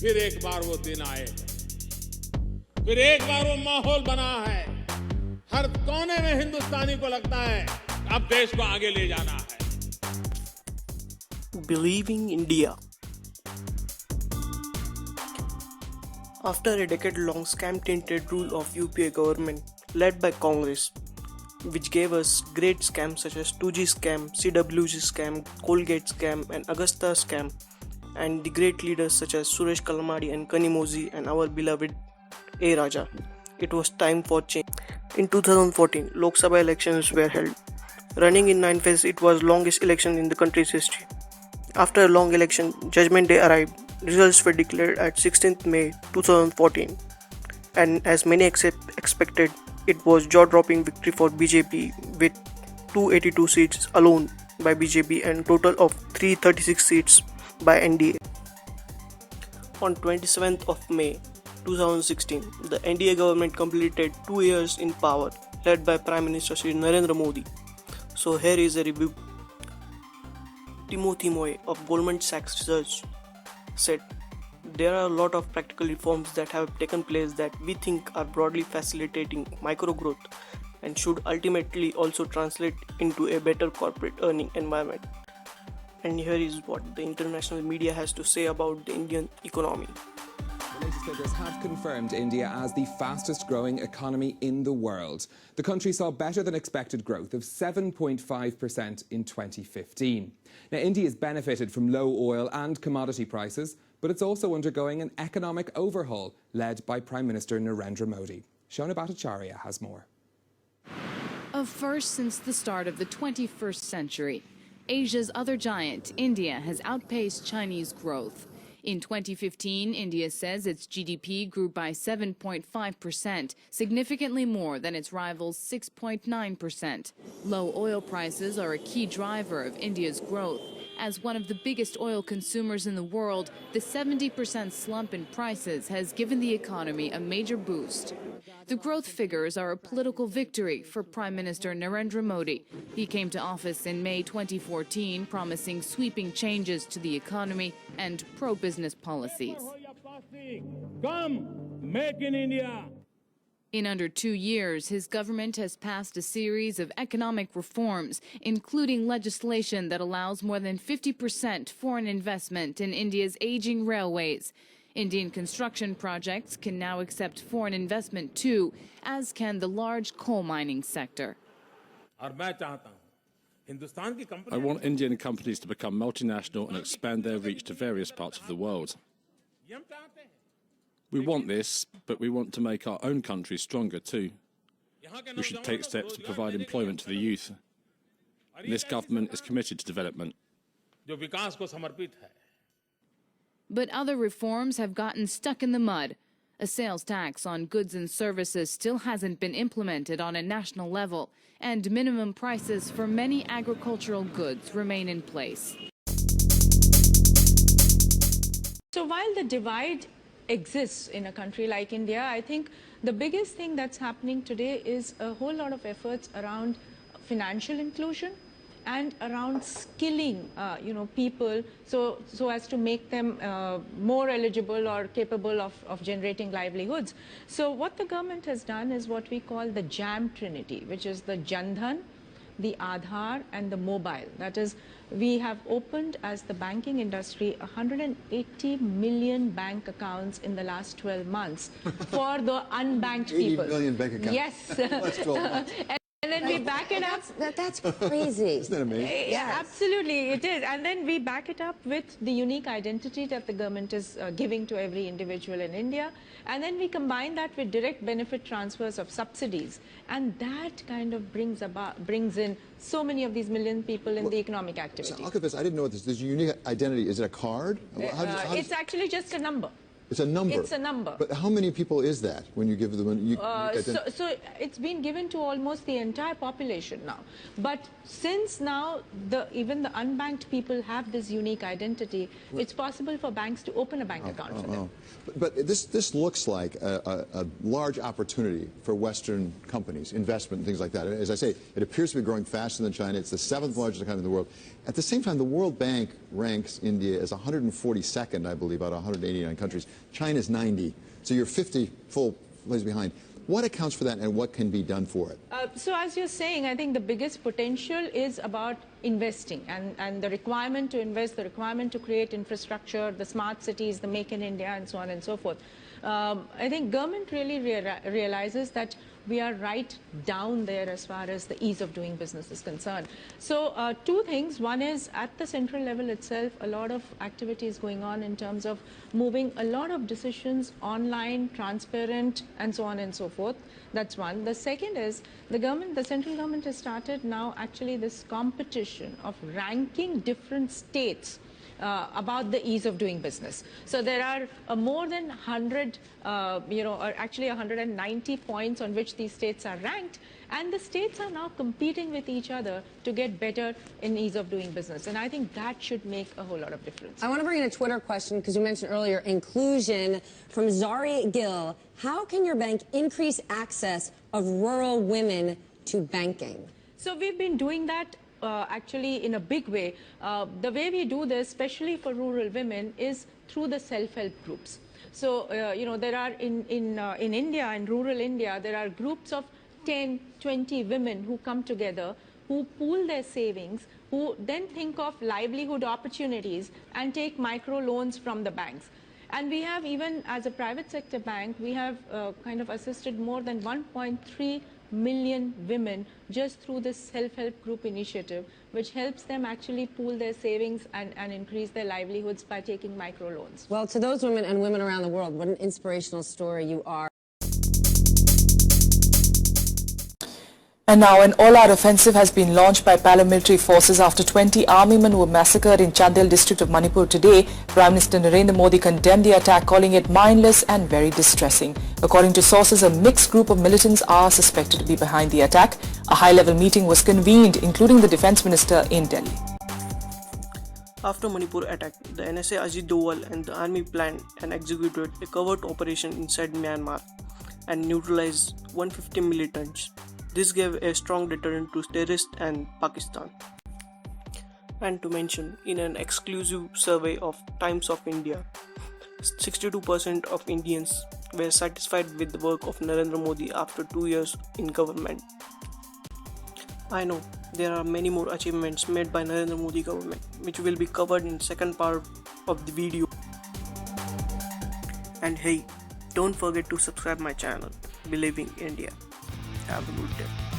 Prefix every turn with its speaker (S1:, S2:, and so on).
S1: फिर एक बार वो दिन आए, फिर एक बार वो माहौल बना है, हर कोने में हिंदुस्तानी को लगता है अब देश को आगे ले जाना है.
S2: Believing India. After a decade-long scam-tainted rule of UPA government led by Congress, which gave us great scams such as 2G scam, CWG scam, Colgate scam and Augusta scam, and the great leaders such as Suresh Kalamadi and Kanimozi and our beloved A. Raja, it was time for change. In 2014, Lok Sabha elections were held. Running in 9 phases, it was longest election in the country's history. After a long election, Judgment Day arrived. Results were declared at 16th May 2014, and as many expected, it was jaw-dropping victory for BJP with 282 seats alone by BJP and total of 336 seats by NDA. On 27th of May 2016, the NDA government completed 2 years in power, led by Prime Minister Shri Narendra Modi. So here is a review. Timothy Moy of Goldman Sachs Research said, there are a lot of practical reforms that have taken place that we think are broadly facilitating micro growth and should ultimately also translate into a better corporate earning environment. And here is what the international media has to say about the Indian economy.
S3: The latest figures have confirmed India as the fastest growing economy in the world. The country saw better than expected growth of 7.5% in 2015. Now, India has benefited from low oil and commodity prices, but it's also undergoing an economic overhaul led by Prime Minister Narendra Modi. Shona Bhattacharya has more.
S4: A first since the start of the 21st century, Asia's other giant, India, has outpaced Chinese growth. In 2015, India says its GDP grew by 7.5%, significantly more than its rival's 6.9%. Low oil prices are a key driver of India's growth. As one of the biggest oil consumers in the world, the 70% slump in prices has given the economy a major boost. The growth figures are a political victory for Prime Minister Narendra Modi. He came to office in May 2014, promising sweeping changes to the economy and pro-business policies.
S1: Come, make in India.
S4: In under 2 years, his government has passed a series of economic reforms, including legislation that allows more than 50% foreign investment in India's aging railways. Indian construction projects can now accept foreign investment too, as can the large coal mining sector.
S5: I want Indian companies to become multinational and expand their reach to various parts of the world. We want this, but we want to make our own country stronger too. We should take steps to provide employment to the youth. This government is committed to development.
S4: But other reforms have gotten stuck in the mud. A sales tax on goods and services still hasn't been implemented on a national level, and minimum prices for many agricultural goods remain in place.
S6: So while the divide exists in a country like India, I think the biggest thing that's happening today is a whole lot of efforts around financial inclusion and around skilling, people so as to make them more eligible or capable of generating livelihoods. So what the government has done is what we call the JAM Trinity, which is the Jan Dhan, the Aadhaar and the mobile. That is, we have opened as the banking industry 180 million bank accounts in the last 12 months for the unbanked
S7: 80
S6: people.
S7: 80 million bank accounts.
S6: Yes.
S7: That's 12 months.
S6: And then we back it up.
S8: That's crazy.
S7: Isn't that amazing?
S6: Yeah, absolutely, it is. And then we back it up with the unique identity that the government is giving to every individual in India. And then we combine that with direct benefit transfers of subsidies. And that kind of brings in so many of these million people in the economic activity.
S7: So I'll confess, I didn't know this. This unique identity, is it a card?
S6: It's actually just a number.
S7: It's a number.
S6: It's a number.
S7: But how many people is that when you give them?
S6: So it's been given to almost the entire population now. But since now even the unbanked people have this unique identity, it's possible for banks to open a bank account for them.
S7: But this looks like a large opportunity for Western companies, investment and things like that. As I say, it appears to be growing faster than China. It's the 7th largest economy in the world. At the same time, the World Bank ranks India as 142nd, I believe, out of 189 countries. China's 90, so you're 50 full places behind. What accounts for that, and what can be done for it?
S6: So as you're saying, I think the biggest potential is about investing and the requirement to invest, the requirement to create infrastructure, the smart cities, the Make in India, and so on and so forth. I think government really realizes that we are right down there as far as the ease of doing business is concerned. So two things. One is at the central level itself, a lot of activity is going on in terms of moving a lot of decisions online, transparent, and so on and so forth. That's one. The second is the central government has started now actually this competition of ranking different states about the ease of doing business. So there are more than 100, or actually 190 points on which these states are ranked, and the states are now competing with each other to get better in ease of doing business. And I think that should make a whole lot of difference.
S8: I want to bring in a Twitter question because you mentioned earlier inclusion from Zari Gill. How can your bank increase access of rural women to banking?
S6: So we've been doing that actually in a big way. The way we do this, especially for rural women, is through the self-help groups. So, there are in India, in rural India, there are groups of 10, 20 women who come together, who pool their savings, who then think of livelihood opportunities and take micro loans from the banks. And we have, even as a private sector bank, we have kind of assisted more than 1.3 million women just through this self-help group initiative, which helps them actually pool their savings and increase their livelihoods by taking micro loans.
S8: Well, to those women and women around the world, what an inspirational story you are.
S9: And now an all-out offensive has been launched by paramilitary forces after 20 army men were massacred in Chandel district of Manipur today. Prime Minister Narendra Modi condemned the attack, calling it mindless and very distressing. According to sources, a mixed group of militants are suspected to be behind the attack. A high-level meeting was convened, including the defence minister in Delhi.
S2: After Manipur attack, the NSA Ajit Doval and the army planned and executed a covert operation inside Myanmar and neutralized 150 militants. This gave a strong deterrent to terrorists and Pakistan. And to mention, in an exclusive survey of Times of India, 62% of Indians were satisfied with the work of Narendra Modi after 2 years in government. I know there are many more achievements made by Narendra Modi government, which will be covered in second part of the video. And hey, don't forget to subscribe my channel, Believing India. Have a good day.